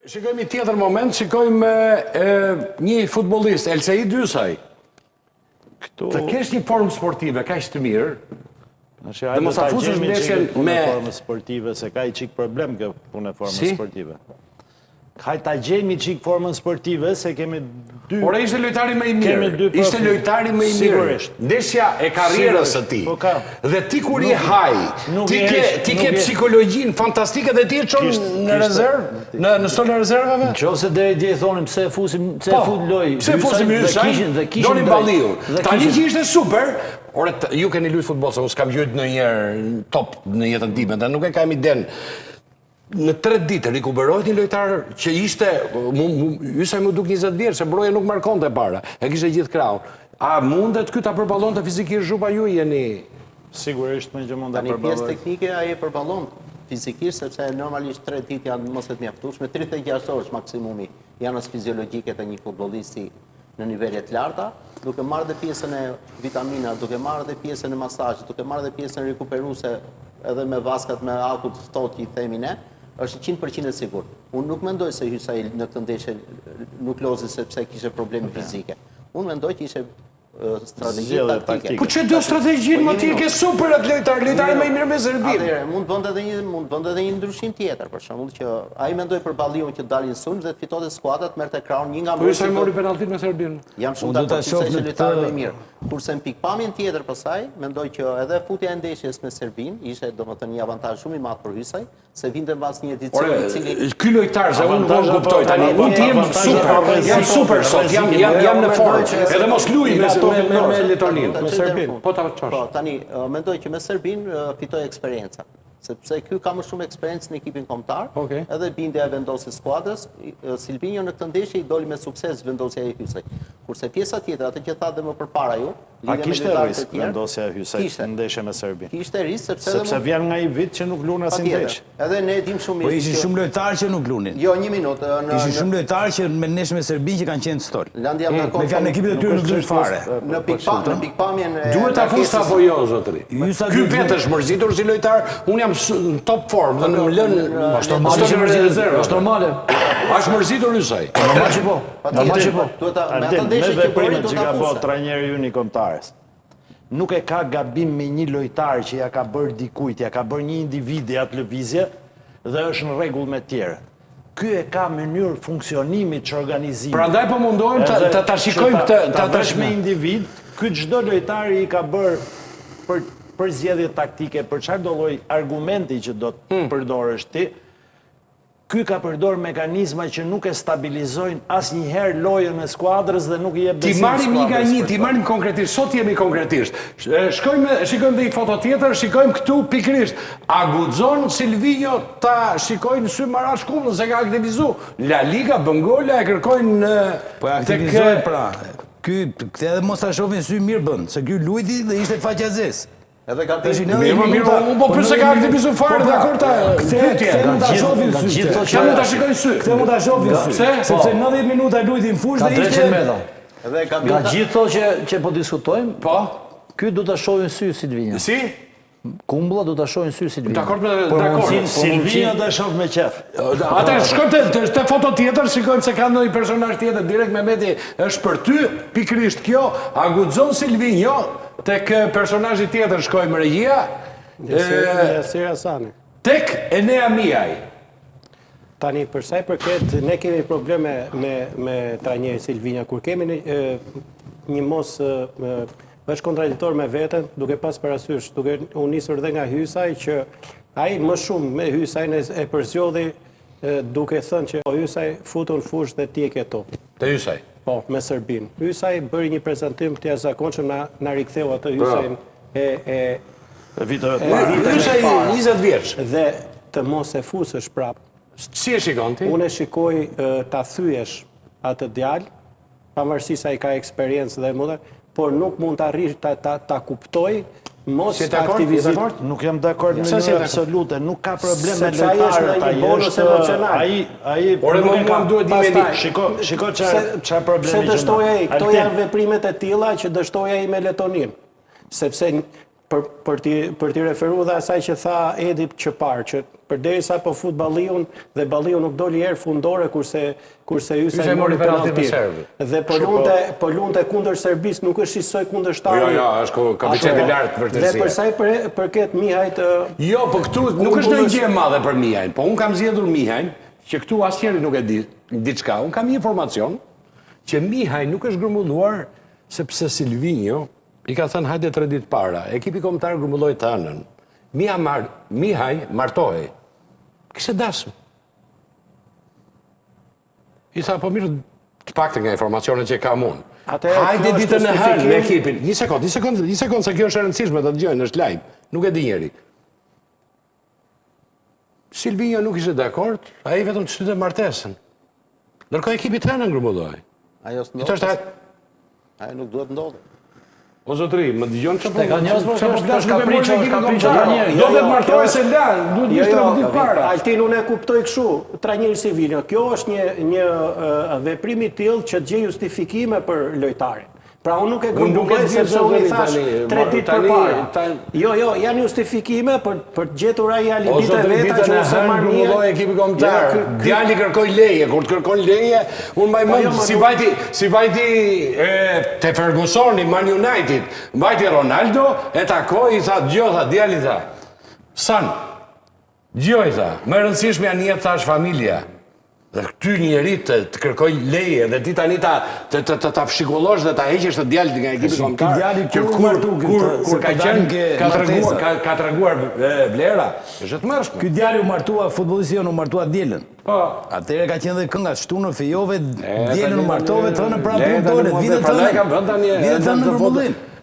Shikojmë një tjetër moment, shikojmë një futbollist, Elsei Dysaj. Të kesh një formë sportive, ka ishtë të mirë, dhe mos ta fusësh ndeshjen me formë sportive, se ka i qik problem kjo punë e formën sportive. Hajtë ta gjejmë i qik formën sportive, se kemi dy... Ora ishte lojtari më i mirë, ishte lojtari më i mirë. Ndeshja e karrierës së tij. Dhe ti kur je haj, ti ke psikologjinë fantastike dhe ti e çon në rezervë, në stolën e rezervave? Nëse deri dje thonim pse fusim, pse fut loj. Pse fusim Hysaj? Doni Balliu. Tani që ishte super, ore ju keni luajtur futboll, se unë s'kam luajtur ndonjëherë top në jetën time, dhe nuk e kam iden. Në 3 ditë rikuperohet një lojtar që ishte, Hysaj më duk 20 vjeç, se broja nuk markonte para, e kishte gjithë krahun. A mundet ky ta përballonte fizikisht zhupa ju jeni? Sigurisht më që mund ta përballoj. Tani pjesë teknike ai e përballon fizikisht, sepse normalisht 3 ditë janë mos të mjaftueshme, 36 orë maksimumi janë as fiziologjike të një futbollisti në nivele të larta, duke marrë dhe pjesën e vitamina, duke marrë dhe pjesën e masazhit, duke marrë dhe pjesën rikuperuese edhe me vaskat me akut ftohtë i themi ne, është 100% e sigurt. Unë nuk mendoj se Hysaj në këtë ndeshje nuk lozi sepse kishte probleme fizike. Unë mendoj që ishte strategji taktike. Po që do strategjinë më t'i ke super atë lojtari më i mirë me Serbin. Atëherë, mund bënte edhe një ndryshim tjetër, për shembull që ai mendoi për Balliun që dalin sulm dhe të fitonte skuadrat, merrte krahun një nga Po Hysaj mori penalltin me Serbin. Jam shumë dakord se ishte lojtari më i mirë. Kurse në pikpamjen tjetër pasaj, mendoj që edhe futja e ndeshjes me Serbin ishte domethënë një avantazh shumë i madh për Hysaj, se vinte mbas një edicioni i cili ky lojtar se unë nuk kuptoj tani. Unë të jem super sot, jam në formë. Edhe mos luaj me Letoninë, me Serbin. Po tani mendoj që me Serbin fitoi eksperjenca. Sepse ky ka më shumë eksperiencë në ekipin kombëtar, edhe bindja e vendosjes skuadrës, Silvinjo në këtë ndeshje i doli me sukses vendosja e Hysaj. Kurse pjesa tjetër, atë që tha dhe më përpara ju, a kishte risk vendosja e Hysaj në ndeshje me Serbin? Kishte risk sepse vjen nga i vit që nuk luan as ndeshje. Edhe ne e dim shumë mirë. Po ishin shumë lojtarë që nuk luanin. Jo, një minutë. Ishin shumë lojtarë që me ndeshje me Serbin që kanë qenë stol. Me fjalë ekipet e tyre nuk luajnë fare. Në pikpamjen e duhet ta fush apo jo zotëri. Ky vetë është mërzitur si lojtar, unë jam në top form dhe në lën është normale. Është mërzitur Hysaj. Normal që po. Normal që po. Me veprimet që ka bërë trajneri ynë i kombëtarës. Nuk e ka gabim me një lojtar që ja ka bërë dikujt, ja ka bërë një individi atë lëvizje dhe është në rregull me tjerë. Ky e ka mënyrë funksionimit që organizimit. Prandaj po mundohem ta shikojmë ta tash me individ, ky çdo lojtari i ka bërë për zgjedhje taktike, për çfarë do lloj argumenti që do të përdorësh ti, ky ka përdor mekanizma që nuk e stabilizojnë asnjëherë lojën e skuadrës dhe nuk i jep besim. Ti marrim një nga një, ti marrim konkretisht, sot jemi konkretisht. Shikojmë dhe një foto tjetër, shikojmë këtu pikërisht. A guxon Silvinjo ta shikojnë sy Marash Kullën se ka aktivizu. La Liga bën gola e kërkojnë po aktivizojnë pra. Ky edhe mos ta shohin sy mirë bën, se ky luajti dhe ishte faqazes. Edhe ka të mirë, po përse ka aktivizu farë dhe akur ta Këtë mund ta shohin sy. Që mund ta shikojnë sy. Këtë mund ta shohin sy. Sepse 90 minuta luajti në fushë dhe ishte... Nga gjithë to që po diskutojmë, po, ky du ta shohin sy Silvinjo. Si? Kumbulla du ta shohin sy Silvinjo. Dakord. Silvinjo do e shoh me qef. Ata shkojmë te foto tjetër, shikojmë se ka ndonjë personazh tjetër direkt Mehmeti është për ty, pikërisht kjo, a guxon Silvinjo tek personazhi tjetër shkojmë regjia. Sira Sani. Tek Enea Miaj. Tani për sa i përket, ne kemi probleme me trajneri Silvinjo. Kur kemi një mos është kontradiktor me veten, duke pas parasysh, duke u nisur dhe nga Hysaj që ai më shumë me Hysajin e përzgjodhi duke thënë që Hysaj futun fush dhe ti e ke top. Te Hysaj. Po, me Serbin. Hysaj bëri një prezantim të jashtëzakonshëm na riktheu atë Hysajin Hysaj 20 vjeç. Dhe të mos e fusësh prap. Si e shikon ti? Unë e shikoj ta thyesh atë djalë, pavarësisht se ai ka eksperiencë dhe mëdha, por nuk mund të arrish ta kuptoj mos aktivizim. Nuk jam dakord në mënyrë absolute, nuk ka problem me lojtarët, ai nuk duhet dimenit. Shiko çfarë problemi që dështoi ai, këto janë veprimet e tilla që dështoi ai me Letoninë. Sepse për t'i referu dhe asaj që tha Edi që parë, që përderisa po fut Balliun dhe Balliu nuk doli herë fundore kurse Ysaj mori penaltin. Dhe po lunte kundër Serbisë, nuk është isoj kundër shtarit. Jo, është kapaciteti i lartë vërtetësia. Dhe për sa i përket Mihajt, jo, po këtu nuk është ndonjë gjë e madhe për Mihajn, po unë kam zgjedhur Mihajn, që këtu asnjëri nuk e di diçka. Unë kam një informacion që Mihaj nuk është grumbulluar sepse Silvinho i ka thënë hajde 3 ditë para. Ekipi kombëtar grumbulloi të ënën. Mihaj martohej. Kishte dashur. I tha, po mirë, të paktë nga informacionet që kam unë. Hajde ditën e hënë me ekipin. Një sekond, se kjo është e rëndësishme të dëgjojnë, është live. Nuk e di njeri. Silvinho nuk ishte dakord, ai vetëm të shtyte martesën. Ndërkohë ekipi të hënë grumbulloi. Ajo s'ndodhet. Ajo nuk duhet ndodhet. O zotri, më dëgjon çfarë Ka njës për është kapriço ka njeri. Do të martohej se lan, duhet një 3 ditë para. Altin unë e kuptoj kështu, trajneri Silvinho. Kjo është një veprim i tillë që të gjej justifikime për lojtarin. Pra unë nuk e grumbulloj sepse unë i thash 3 ditë përpara. Jo, janë justifikime për të gjetur ai alibit e veta që ose marr mirë. Grumbulloi ekipi kombëtar. Djali kërkoi leje, kur të kërkon leje, unë mbaj mend si vajti te Fergusoni, Man United, mbajti Ronaldo, e takoi i tha djoj, djali tha. San. Djoj tha, më e rëndësishme janë jetë thash familja. Dhe këty njeri të kërkoj leje dhe ti tani ta fshikullosh dhe ta heqesh të djalit nga ekipi kombëtar. Kur ka qenë ka treguar vlera, është të mërshme. Ky djali u martua, futbollisti u martua dielën. Po. Atëherë ka qenë dhe kënga shtu në fejove, dielën u martove, thënë pranë punëtore, vitet tënë. Prandaj kam vënë tani në grumbullim.